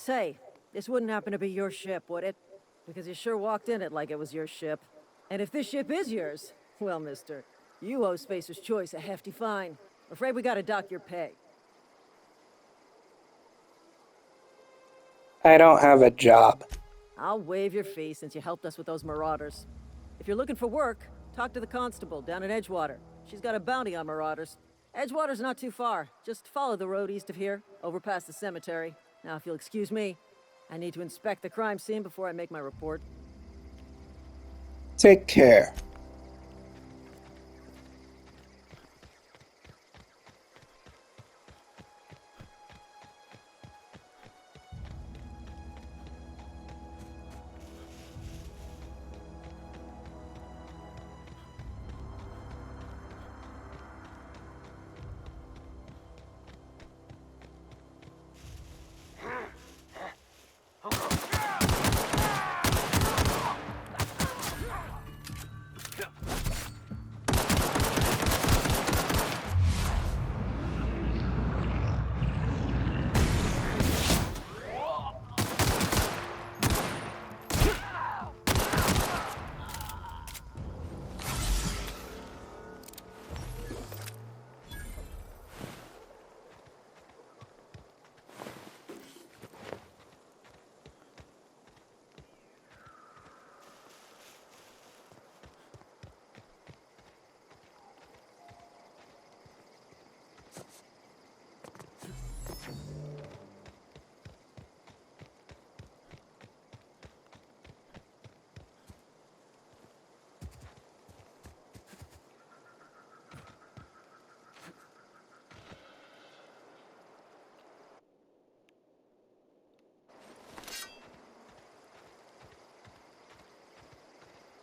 Say, this wouldn't happen to be your ship, would it? Because you sure walked in it like it was your ship. And if this ship is yours, well, mister, you owe Spacer's Choice a hefty fine. Afraid we gotta dock your pay. I don't have a job. I'll waive your fee since you helped us with those marauders. If you're looking for work, talk to the constable down at Edgewater. She's got a bounty on marauders. Edgewater's not too far. Just follow the road east of here, over past the cemetery. Now, if you'll excuse me, I need to inspect the crime scene before I make my report. Take care.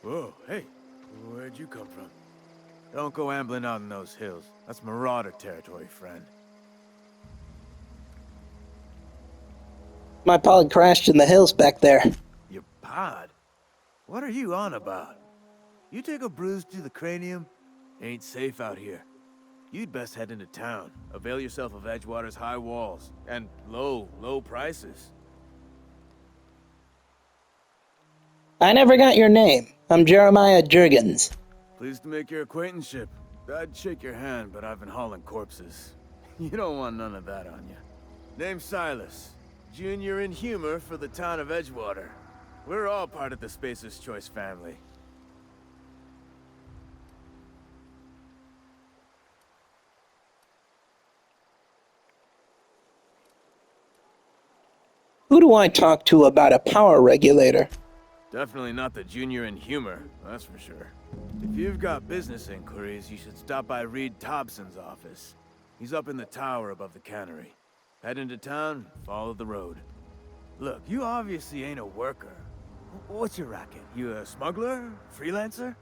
Whoa, hey, where'd you come from? Don't go ambling out in those hills. That's marauder territory, friend. My pod crashed in the hills back there. Your pod? What are you on about? You take a bruise to the cranium? Ain't safe out here. You'd best head into town. Avail yourself of Edgewater's high walls. And low prices. I never got your name. I'm Jeremiah Jurgens. Pleased to make your acquaintanceship. I'd shake your hand, but I've been hauling corpses. You don't want none of that on you. Name's Silas. Junior in humor for the town of Edgewater. We're all part of the Spacer's Choice family. Who do I talk to about a power regulator? Definitely not the junior in humor, that's for sure. If you've got business inquiries, you should stop by Reed Thompson's office. He's up in the tower above the cannery. Head into town, follow the road. Look, you obviously ain't a worker. What's your racket? You a smuggler? Freelancer?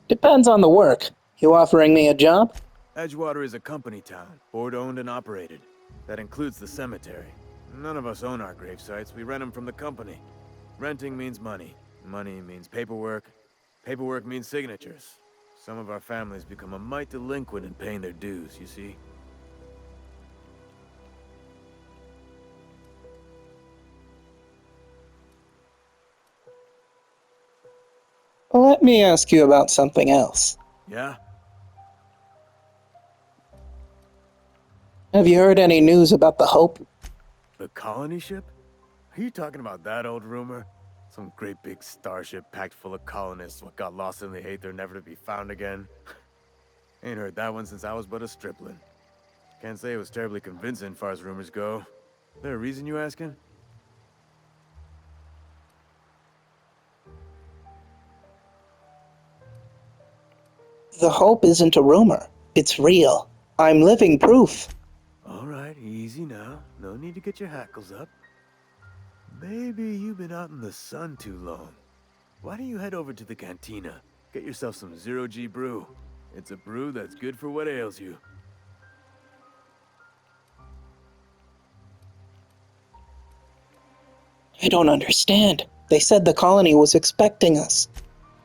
Depends on the work. You offering me a job? Edgewater is a company town, board-owned and operated. That includes the cemetery. None of us own our grave sites, we rent them from the company. Renting means money. Money means paperwork. Paperwork means signatures. Some of our families become a mite delinquent in paying their dues, you see? Let me ask you about something else. Yeah? Have you heard any news about the Hope? The colony ship? Are you talking about that old rumor? Some great big starship packed full of colonists what got lost in the aether never to be found again? Ain't heard that one since I was but a stripling. Can't say it was terribly convincing far as rumors go. There a reason you asking? The Hope isn't a rumor. It's real. I'm living proof. Alright, easy now. No need to get your hackles up. Maybe you've been out in the sun too long. Why don't you head over to the cantina? Get yourself some zero-G brew. It's a brew that's good for what ails you. I don't understand. They said the colony was expecting us.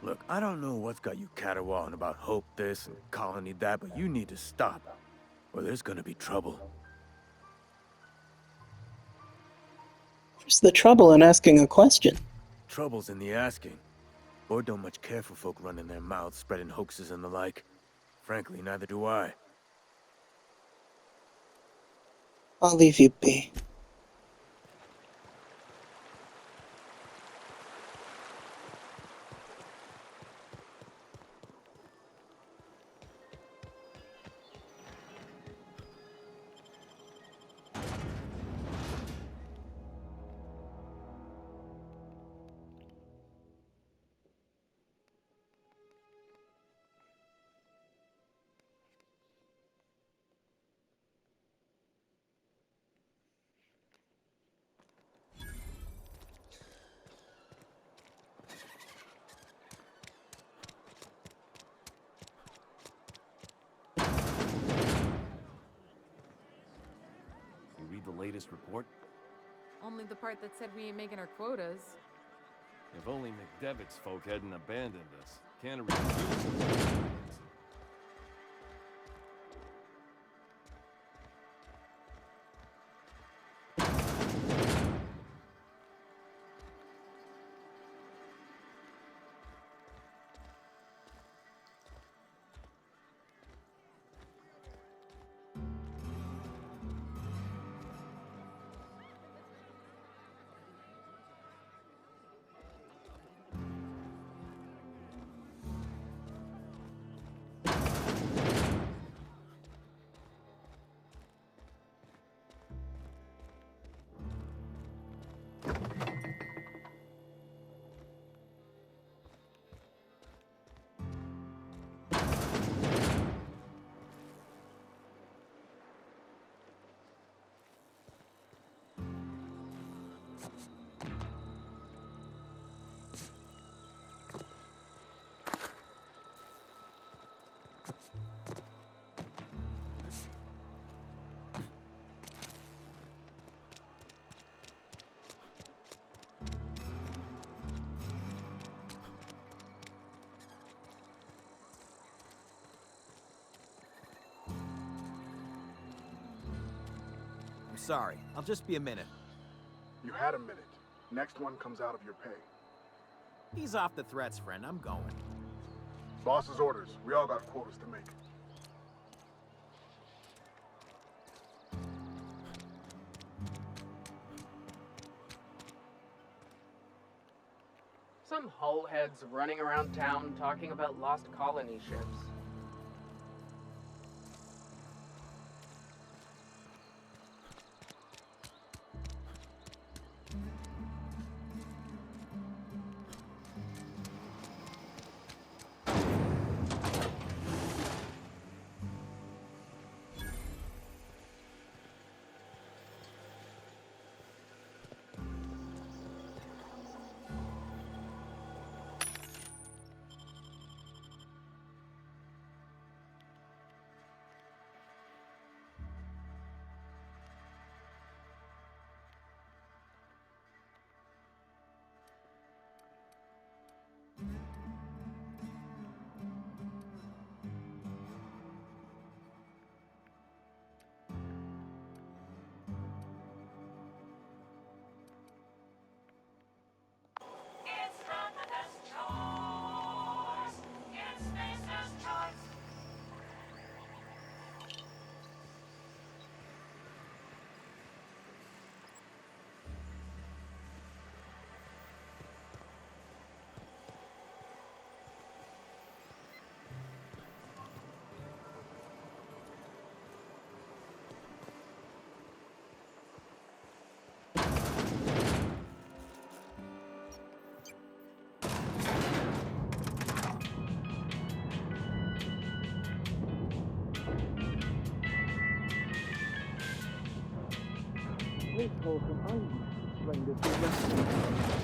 Look, I don't know what's got you caterwauling about hope this and colony that, but you need to stop. or there's gonna be trouble. What's the trouble in asking a question? Trouble's in the asking. Board don't much care for folk running their mouths, spreading hoaxes and the like. Frankly, neither do I. I'll leave you be. You read the latest report? Only the part that said we ain't making our quotas. If only McDevitt's folk hadn't abandoned us. Can't refuse us. I'm sorry. I'll just be a minute. You had a minute. Next one comes out of your pay. Ease off the threats, friend. I'm going. Boss's orders. We all got quotas to make. Some hullheads running around town talking about lost colony ships.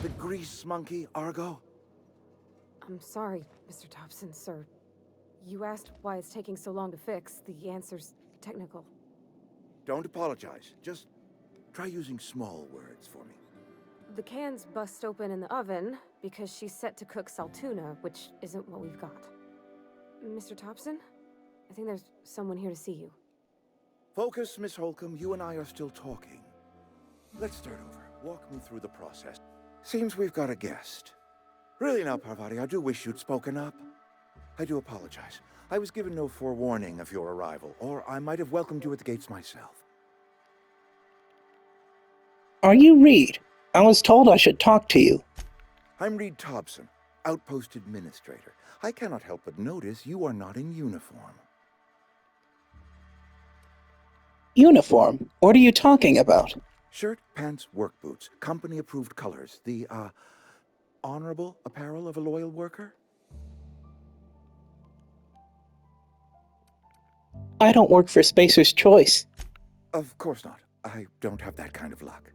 The grease monkey, Argo? I'm sorry, Mr. Thompson, sir. You asked why it's taking so long to fix. The answer's technical. Don't apologize. Just try using small words for me. The can's bust open in the oven because she's set to cook saltuna, which isn't what we've got. Mr. Thompson? I think there's someone here to see you. Focus, Miss Holcomb. You and I are still talking. Let's start over. Walk me through the process. Seems we've got a guest. Really now, Parvati, I do wish you'd spoken up. I do apologize. I was given no forewarning of your arrival, or I might have welcomed you at the gates myself. Are you Reed? I was told I should talk to you. I'm Reed Thompson, Outpost Administrator. I cannot help but notice you are not in uniform. Uniform? What are you talking about? Shirt, pants, work boots, company-approved colors. The, honorable apparel of a loyal worker? I don't work for Spacer's Choice. Of course not. I don't have that kind of luck.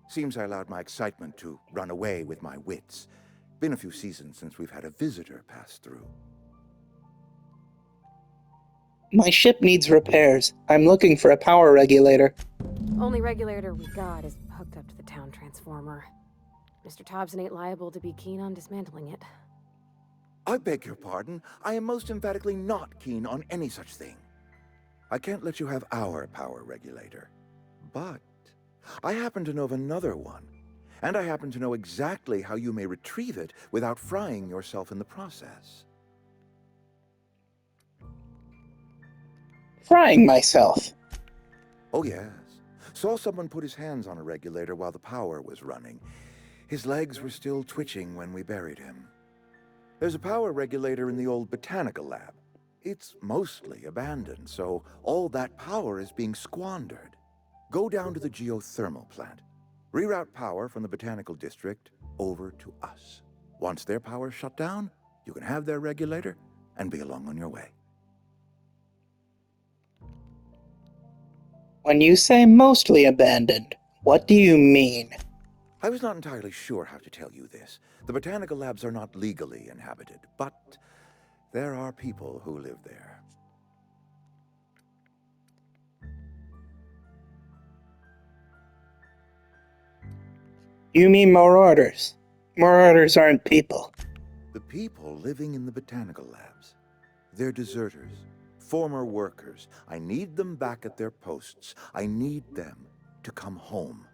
Seems I allowed my excitement to run away with my wits. Been a few seasons since we've had a visitor pass through. My ship needs repairs. I'm looking for a power regulator. Only regulator we got is hooked up to the town transformer. Mr. Thompson ain't liable to be keen on dismantling it. I beg your pardon. I am most emphatically not keen on any such thing. I can't let you have our power regulator. But I happen to know of another one. And I happen to know exactly how you may retrieve it without frying yourself in the process. Frying myself. Oh, yes. Saw someone put his hands on a regulator while the power was running. His legs were still twitching when we buried him. There's a power regulator in the old botanical lab. It's mostly abandoned, so all that power is being squandered. Go down to the geothermal plant. Reroute power from the botanical district over to us. Once their power's shut down, you can have their regulator and be along on your way. When you say mostly abandoned, what do you mean? I was not entirely sure how to tell you this. The botanical labs are not legally inhabited, but there are people who live there. You mean marauders? Marauders aren't people. The people living in the botanical labs. They're deserters, former workers. I need them back at their posts. I need them to come home.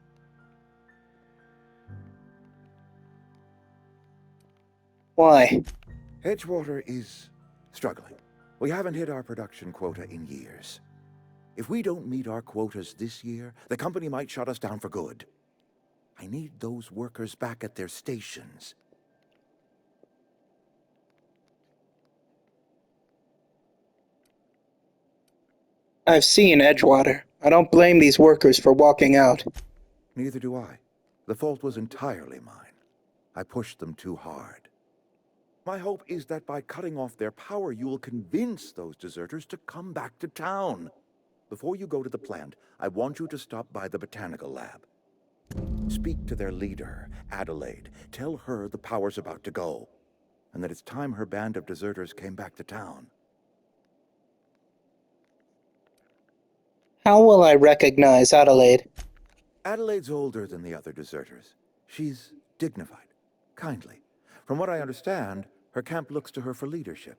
Why? Edgewater is struggling. We haven't hit our production quota in years. If we don't meet our quotas this year, the company might shut us down for good. I need those workers back at their stations. I've seen Edgewater. I don't blame these workers for walking out. Neither do I. The fault was entirely mine. I pushed them too hard. My hope is that by cutting off their power, you will convince those deserters to come back to town. Before you go to the plant, I want you to stop by the botanical lab. Speak to their leader, Adelaide. Tell her the power's about to go, and that it's time her band of deserters came back to town. How will I recognize Adelaide? Adelaide's older than the other deserters. She's dignified, kindly. From what I understand, her camp looks to her for leadership.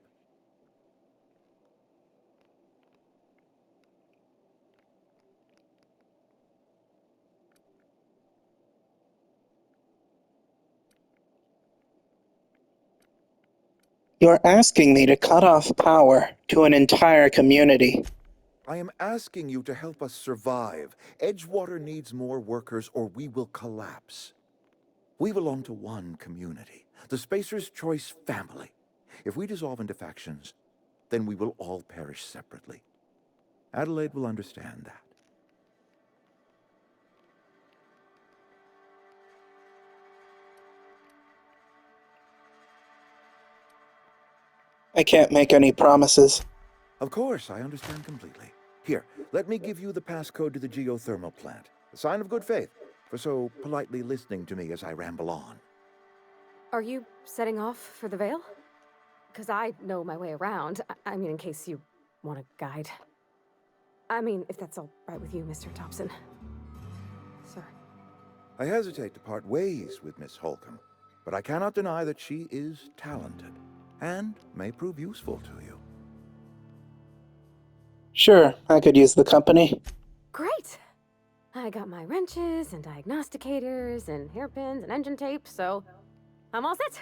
You're asking me to cut off power to an entire community. I am asking you to help us survive. Edgewater needs more workers or we will collapse. We belong to one community, the Spacer's Choice family. If we dissolve into factions, then we will all perish separately. Adelaide will understand that. I can't make any promises. Of course, I understand completely. Here, let me give you the passcode to the geothermal plant. A sign of good faith for so politely listening to me as I ramble on. Are you setting off for the Vale? Because I know my way around. I mean, in case you want a guide. I mean, if that's all right with you, Mr. Thompson. Sir. I hesitate to part ways with Miss Holcomb, but I cannot deny that she is talented and may prove useful to you. Sure, I could use the company. Great! I got my wrenches and diagnosticators and hairpins and engine tape, so I'm all set.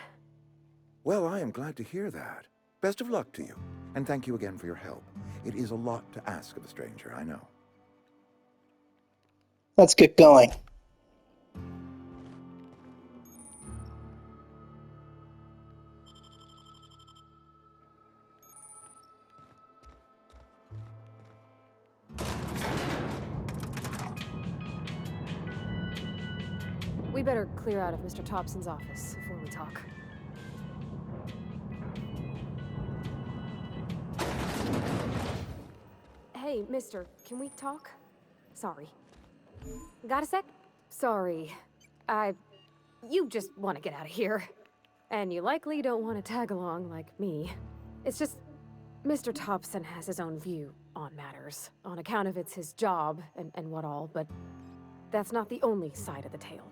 Well, I am glad to hear that. Best of luck to you, and thank you again for your help. It is a lot to ask of a stranger, I know. Let's get going. We better clear out of Mr. Thompson's office before we talk. Hey, mister, can we talk? Sorry. Got a sec? Sorry. You just want to get out of here. And you likely don't want to tag along like me. It's just, Mr. Thompson has his own view on matters, on account of it's his job and what all, but that's not the only side of the tale.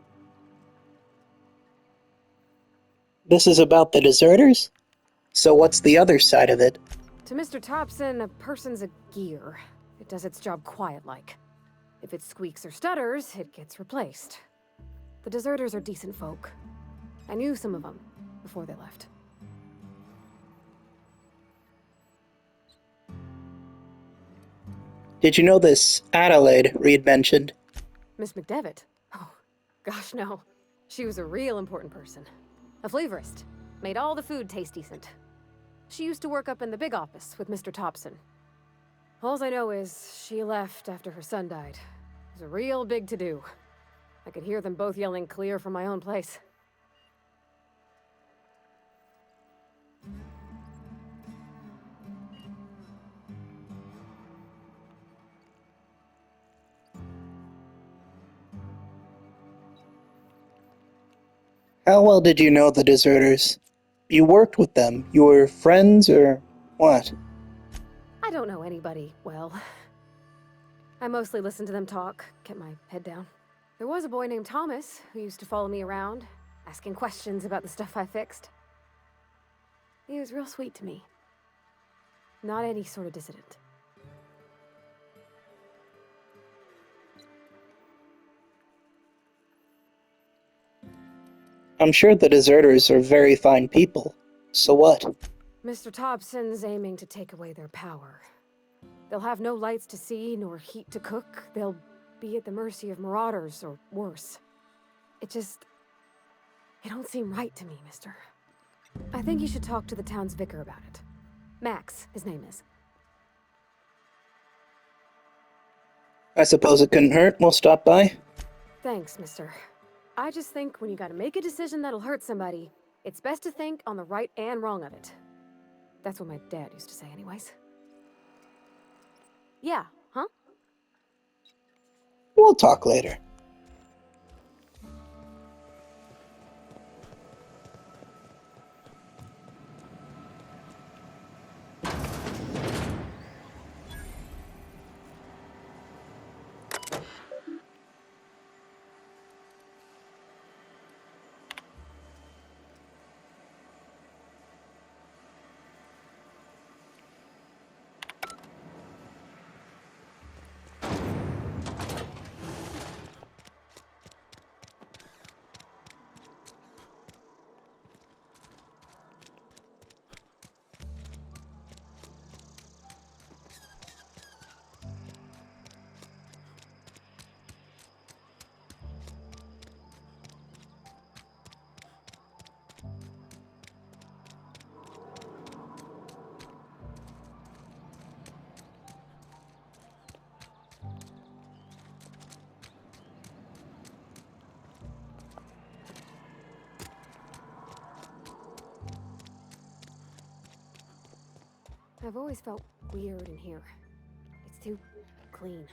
This is about the deserters? So what's the other side of it? To Mr. Thompson, a person's a gear. It does its job quiet-like. If it squeaks or stutters, it gets replaced. The deserters are decent folk. I knew some of them before they left. Did you know this Adelaide Reed mentioned? Miss McDevitt? Oh, gosh, no. She was a real important person. A flavorist. Made all the food taste decent. She used to work up in the big office with Mr. Thompson. All I know is she left after her son died. It was a real big to-do. I could hear them both yelling clear from my own place. How well did you know the deserters? You worked with them. You were friends or what? I don't know anybody well. I mostly listened to them talk, kept my head down. There was a boy named Thomas who used to follow me around, asking questions about the stuff I fixed. He was real sweet to me. Not any sort of dissident. I'm sure the deserters are very fine people. So what? Mr. Thompson's aiming to take away their power. They'll have no lights to see, nor heat to cook. They'll be at the mercy of marauders, or worse. It don't seem right to me, mister. I think you should talk to the town's vicar about it. Max, his name is. I suppose it couldn't hurt. We'll stop by. Thanks, mister. I just think when you gotta make a decision that'll hurt somebody, it's best to think on the right and wrong of it. That's what my dad used to say anyways. Yeah, huh? We'll talk later. I've always felt weird in here. It's too clean.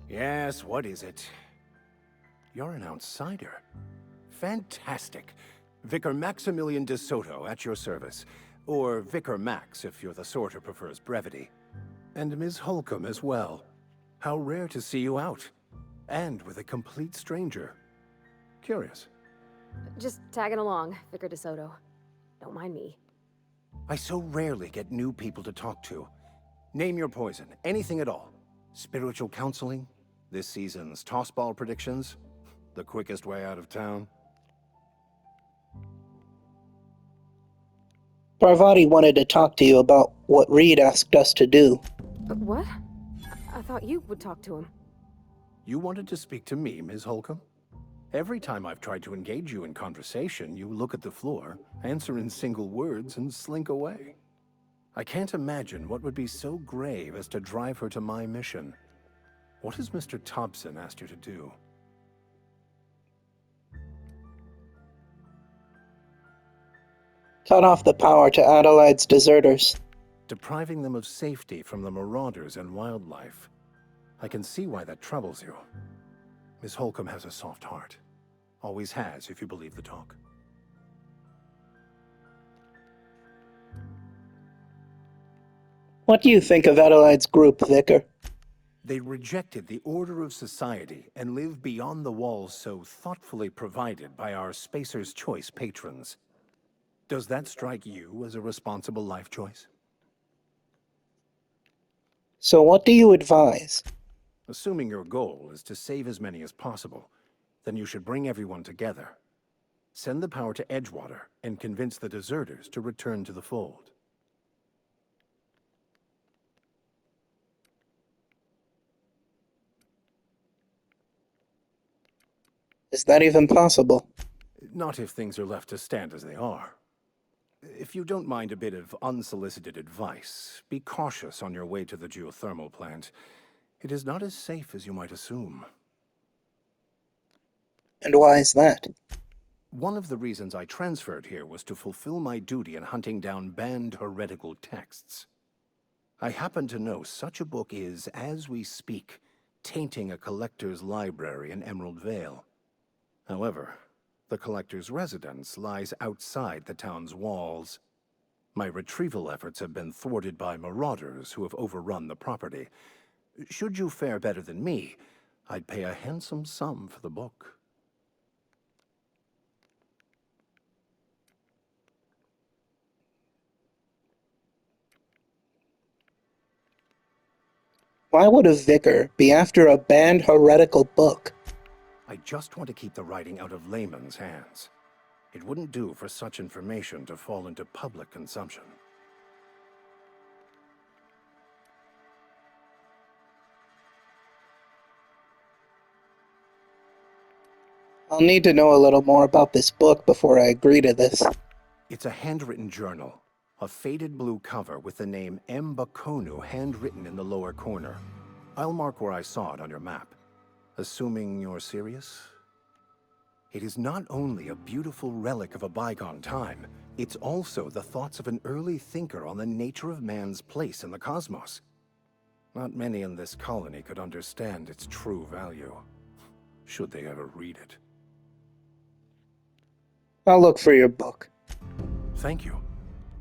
Yes, what is it? You're an outsider. Fantastic. Vicar Maximilian de Soto at your service. Or Vicar Max, if you're the sort who prefers brevity. And Ms. Holcomb as well. How rare to see you out. And with a complete stranger. Curious. Just tagging along, Vicar de Soto. Don't mind me. I so rarely get new people to talk to. Name your poison, anything at all. Spiritual counseling? This season's tossball predictions? The quickest way out of town? Parvati wanted to talk to you about what Reed asked us to do. But what? I thought you would talk to him. You wanted to speak to me, Ms. Holcomb? Every time I've tried to engage you in conversation, you look at the floor, answer in single words, and slink away. I can't imagine what would be so grave as to drive her to my mission. What has Mr. Thompson asked you to do? Cut off the power to Adelaide's deserters. Depriving them of safety from the marauders and wildlife. I can see why that troubles you. Miss Holcomb has a soft heart. Always has, if you believe the talk. What do you think of Adelaide's group, Vicar? They rejected the order of society and live beyond the walls so thoughtfully provided by our Spacer's Choice patrons. Does that strike you as a responsible life choice? So what do you advise? Assuming your goal is to save as many as possible, then you should bring everyone together. Send the power to Edgewater and convince the deserters to return to the fold. Is that even possible? Not if things are left to stand as they are. If you don't mind a bit of unsolicited advice, be cautious on your way to the geothermal plant. It is not as safe as you might assume. And why is that? One of the reasons I transferred here was to fulfill my duty in hunting down banned heretical texts. I happen to know such a book is, as we speak, tainting a collector's library in Emerald Vale. However, the collector's residence lies outside the town's walls. My retrieval efforts have been thwarted by marauders who have overrun the property. Should you fare better than me, I'd pay a handsome sum for the book. Why would a vicar be after a banned heretical book? I just want to keep the writing out of laymen's hands. It wouldn't do for such information to fall into public consumption. I'll need to know a little more about this book before I agree to this. It's a handwritten journal. A faded blue cover with the name M. Bakonu handwritten in the lower corner. I'll mark where I saw it on your map. Assuming you're serious? It is not only a beautiful relic of a bygone time, it's also the thoughts of an early thinker on the nature of man's place in the cosmos. Not many in this colony could understand its true value, should they ever read it. I'll look for your book. Thank you.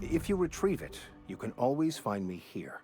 If you retrieve it, you can always find me here.